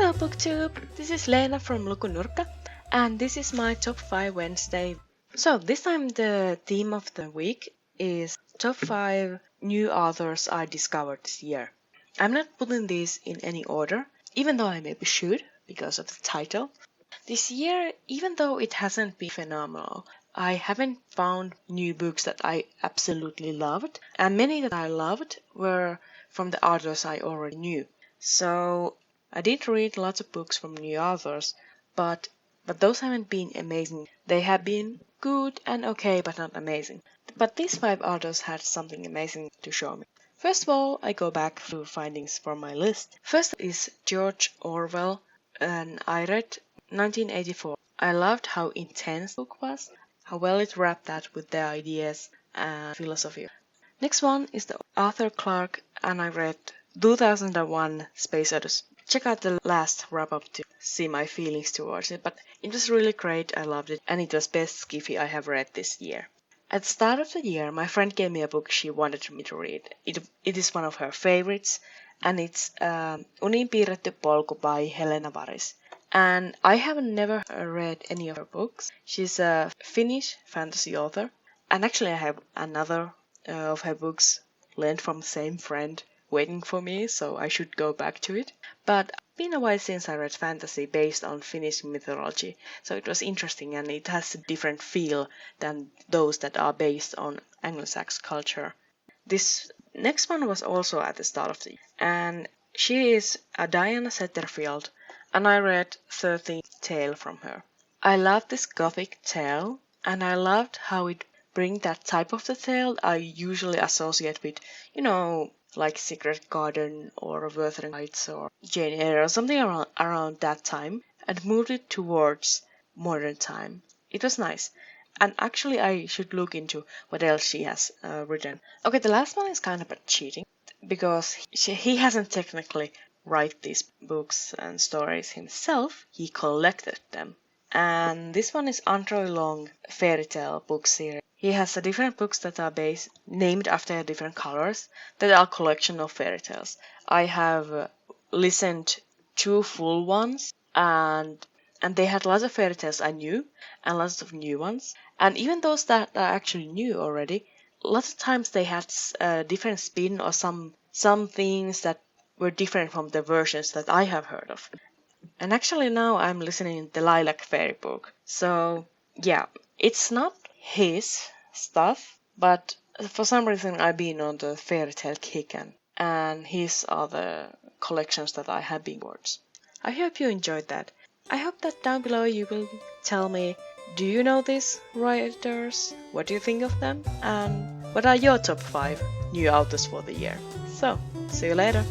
Hello BookTube, this is Leena from Lukunurkka, and this is my Top 5 Wednesday. So this time the theme of the week is Top 5 new authors I discovered this year. I'm not putting these in any order, even though I maybe should, because of the title. This year, even though it hasn't been phenomenal, I haven't found new books that I absolutely loved, and many that I loved were from the authors I already knew. So I did read lots of books from new authors, but those haven't been amazing. They have been good and okay, but not amazing. But these 5 authors had something amazing to show me. First of all, I go back through findings from my list. First is George Orwell, and I read 1984. I loved how intense the book was, how well it wrapped that with their ideas and philosophy. Next one is the Arthur Clarke, and I read 2001 Space Odyssey. Check out the last wrap-up to see my feelings towards it, but it was really great, I loved it, and it was best skiffy I have read this year. At the start of the year, my friend gave me a book she wanted me to read. It is one of her favorites, and it's Unin piirretty polku by Helena Varis. And I have never read any of her books. She's a Finnish fantasy author, and actually I have another of her books lent from the same friend waiting for me, so I should go back to it. But it's been a while since I read fantasy based on Finnish mythology, so it was interesting and it has a different feel than those that are based on Anglo-Saxon culture. This next one was also at the start of the year, and she is a Diana Setterfield, and I read 13th Tale from her. I loved this gothic tale, and I loved how it brings that type of the tale I usually associate with, like Secret Garden or Wuthering Heights or Jane Eyre or something around that time, and moved it towards modern time. It was nice. And actually I should look into what else she has written. Okay, the last one is kind of a cheating, because he hasn't technically write these books and stories himself, he collected them. And this one is Andrew Long fairy tale book series. He has different books that are named after different colors that are a collection of fairy tales. I have listened 2 full ones, and they had lots of fairy tales I knew and lots of new ones. And even those that I actually knew already, lots of times they had a different spin or some things that were different from the versions that I have heard of. And actually now I'm listening to the Lilac Fairy book. So yeah, it's not his stuff, but for some reason I've been on the fairy tale kick, and his are the collections that I have been towards. I hope you enjoyed that. I hope that down below you will tell me, do you know these writers? What do you think of them? And what are your top 5 new authors for the year? So, see you later.